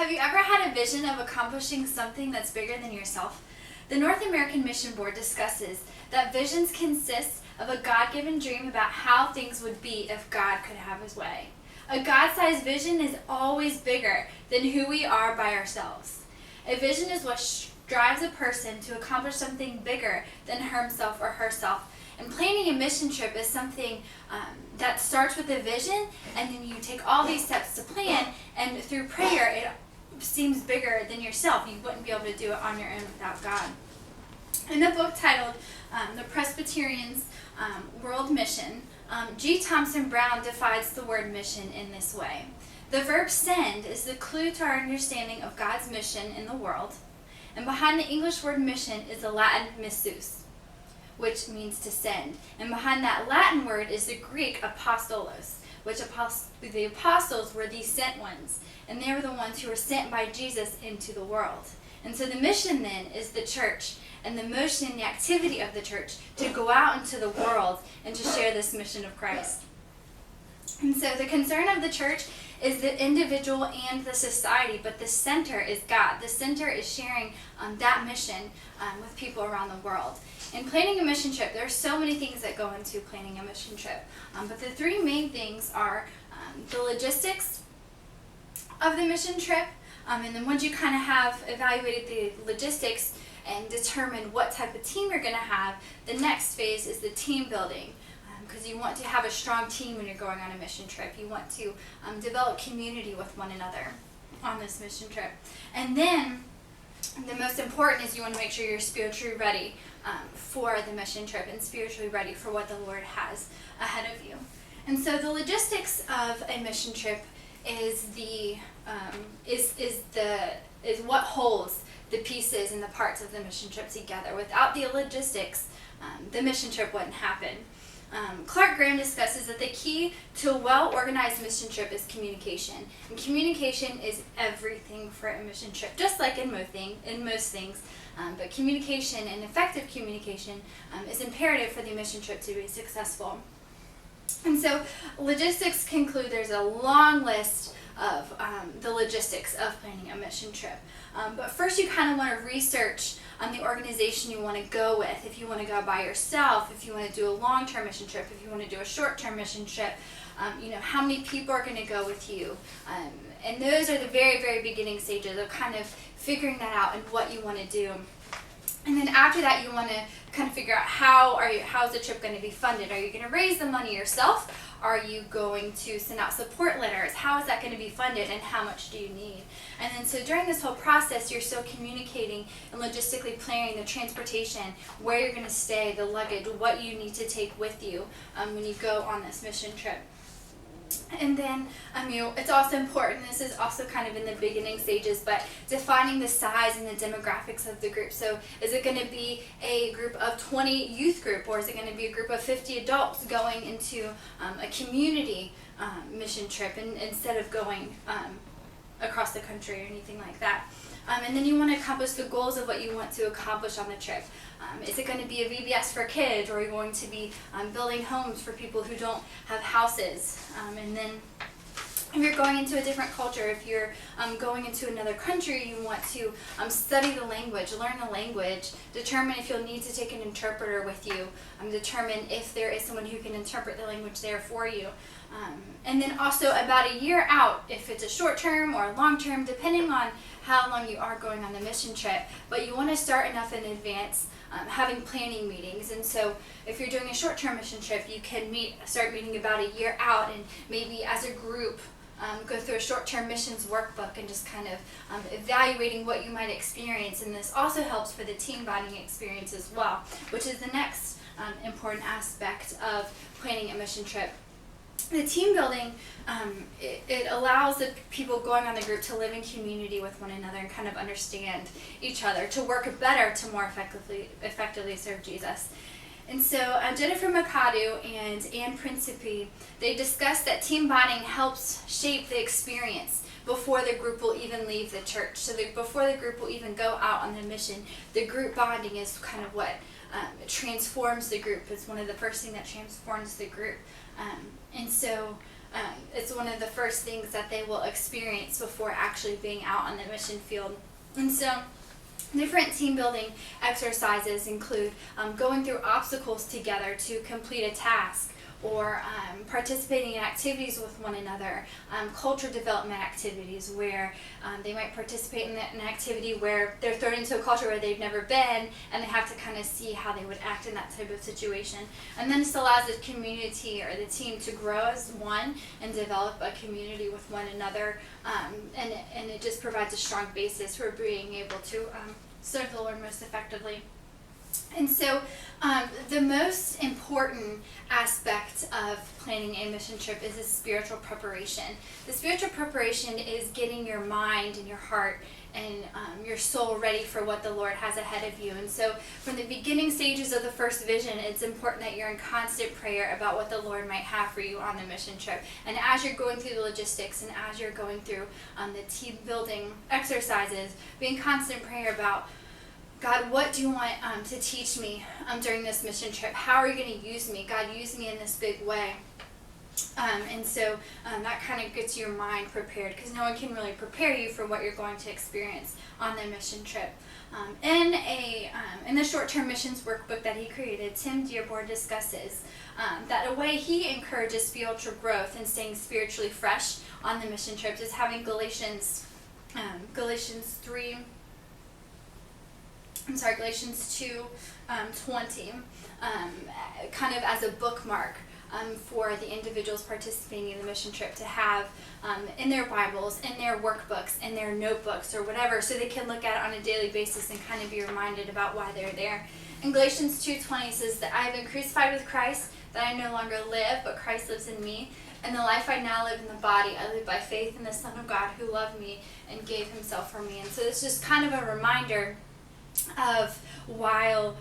Have you ever had a vision of accomplishing something that's bigger than yourself? The North American Mission Board discusses that visions consist of a God-given dream about how things would be if God could have his way. A God-sized vision is always bigger than who we are by ourselves. A vision is what drives a person to accomplish something bigger than himself or herself. And planning a mission trip is something that starts with a vision, and then you take all these steps to plan, and through prayer it seems bigger than yourself. You wouldn't be able to do it on your own without God. In the book titled The Presbyterian's World Mission, G. Thompson Brown defines the word mission in this way. The verb send is the clue to our understanding of God's mission in the world, and behind the English word mission is the Latin missus, which means to send. And behind that Latin word is the Greek apostolos, which the apostles were the sent ones, and they were the ones who were sent by Jesus into the world. And so the mission then is the church, and the motion, the activity of the church to go out into the world and to share this mission of Christ. And so the concern of the church is the individual and the society, but the center is God. The center is sharing that mission with people around the world. In planning a mission trip, there are so many things that go into planning a mission trip, but the three main things are the logistics of the mission trip, and then once you kind of have evaluated the logistics and determined what type of team you're going to have, the next phase is the team building. Because you want to have a strong team when you're going on a mission trip. You want to develop community with one another on this mission trip. And then the most important is you want to make sure you're spiritually ready for the mission trip and spiritually ready for what the Lord has ahead of you. And so the logistics of a mission trip is what holds the pieces and the parts of the mission trip together. Without the logistics, the mission trip wouldn't happen. Clark Graham discusses that the key to a well-organized mission trip is communication. And communication is everything for a mission trip, just like in most things. But communication and effective communication is imperative for the mission trip to be successful. And so logistics conclude there's a long list of the logistics of planning a mission trip. But first you kind of want to research the organization you want to go with. If you want to go by yourself, if you want to do a long-term mission trip, if you want to do a short-term mission trip, how many people are going to go with you. And those are the very, very beginning stages of kind of figuring that out and what you want to do. And then after that, you want to kind of figure out how's the trip going to be funded. Are you going to raise the money yourself? Are you going to send out support letters? How is that going to be funded, and how much do you need? And then so during this whole process, you're still communicating and logistically planning the transportation, where you're going to stay, the luggage, what you need to take with you when you go on this mission trip. And then it's also important, this is also kind of in the beginning stages, but defining the size and the demographics of the group. So is it going to be a group of 20 youth group, or is it going to be a group of 50 adults going into a community mission trip instead of going across the country or anything like that? And then you want to accomplish the goals of what you want to accomplish on the trip. Is it going to be a VBS for kids, or are you going to be building homes for people who don't have houses? And then if you're going into a different culture, if you're going into another country, you want to study the language, learn the language, determine if you'll need to take an interpreter with you, determine if there is someone who can interpret the language there for you. And then also about a year out, if it's a short term or a long term, depending on how long you are going on the mission trip, but you want to start enough in advance having planning meetings. And so if you're doing a short-term mission trip, you can start meeting about a year out, and maybe as a group go through a short-term missions workbook and just kind of evaluating what you might experience. And this also helps for the team bonding experience as well, which is the next important aspect of planning a mission trip. The team building, it allows the people going on the group to live in community with one another and kind of understand each other, to work better, to more effectively serve Jesus. And so Jennifer McAdoo and Ann Principe, they discussed that team bonding helps shape the experience before the group will even leave the church. So before the group will even go out on the mission, the group bonding is kind of what transforms the group. It's one of the first things that transforms the group. And so It's one of the first things that they will experience before actually being out on the mission field. And so different team building exercises include going through obstacles together to complete a task, or participating in activities with one another, culture development activities where they might participate in an activity where they're thrown into a culture where they've never been, and they have to kind of see how they would act in that type of situation. And then this allows the community or the team to grow as one and develop a community with one another, and it just provides a strong basis for being able to serve the Lord most effectively. And so the most important aspect of planning a mission trip is the spiritual preparation. The spiritual preparation is getting your mind and your heart and your soul ready for what the Lord has ahead of you. And so from the beginning stages of the first vision, it's important that you're in constant prayer about what the Lord might have for you on the mission trip. And as you're going through the logistics and as you're going through the team building exercises, be in constant prayer about, God, what do you want to teach me during this mission trip? How are you going to use me? God, use me in this big way. And so that kind of gets your mind prepared, because no one can really prepare you for what you're going to experience on the mission trip. In the short-term missions workbook that he created, Tim Dearborn discusses that a way he encourages spiritual growth and staying spiritually fresh on the mission trips is having Galatians 2:20, kind of as a bookmark for the individuals participating in the mission trip to have in their Bibles, in their workbooks, in their notebooks, or whatever, so they can look at it on a daily basis and kind of be reminded about why they're there. And Galatians 2:20 says that I have been crucified with Christ, that I no longer live, but Christ lives in me. And the life I now live in the body, I live by faith in the Son of God who loved me and gave himself for me. And so it's just kind of a reminder of why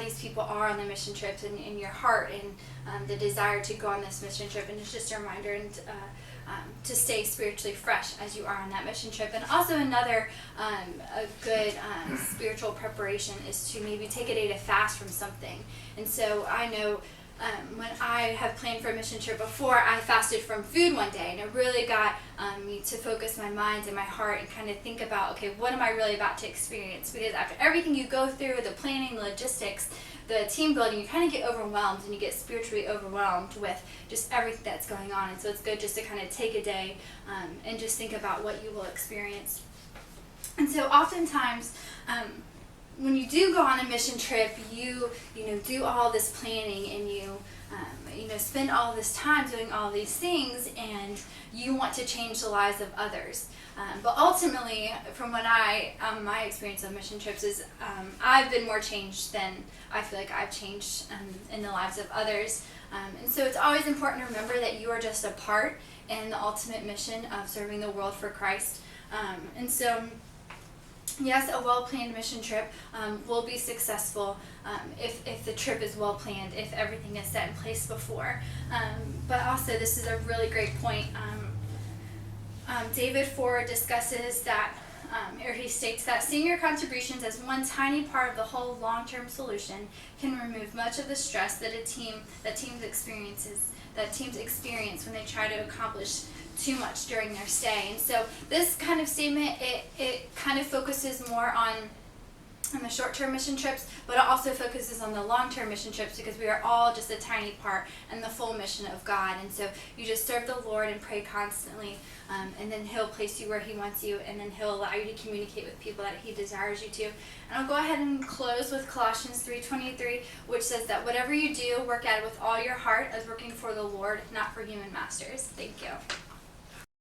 these people are on the mission trips, and in your heart, and the desire to go on this mission trip. And it's just a reminder and to stay spiritually fresh as you are on that mission trip. And also another a good spiritual preparation is to maybe take a day to fast from something. And so I know when I have planned for a mission trip before, I fasted from food one day, and it really got me to focus my mind and my heart and kind of think about, okay, what am I really about to experience? Because after everything you go through, the planning, the logistics, the team building, you kind of get overwhelmed, and you get spiritually overwhelmed with just everything that's going on. And so it's good just to kind of take a day and just think about what you will experience. And so oftentimes, when you do go on a mission trip, you do all this planning, and you spend all this time doing all these things, and you want to change the lives of others. But ultimately, from what my experience of mission trips is, I've been more changed than I feel like I've changed in the lives of others. And so it's always important to remember that you are just a part in the ultimate mission of serving the world for Christ. And so, yes, a well-planned mission trip will be successful if the trip is well-planned, if everything is set in place before. But also, this is a really great point. David Ford discusses that, or he states that seeing your contributions as one tiny part of the whole long-term solution can remove much of the stress that teams experience when they try to accomplish too much during their stay. And so this kind of statement, it kind of focuses more on the short-term mission trips, but it also focuses on the long-term mission trips, because we are all just a tiny part in the full mission of God. And so you just serve the Lord and pray constantly, and then he'll place you where he wants you, and then he'll allow you to communicate with people that he desires you to. And I'll go ahead and close with Colossians 3:23, which says that whatever you do, work at it with all your heart as working for the Lord, not for human masters. Thank you.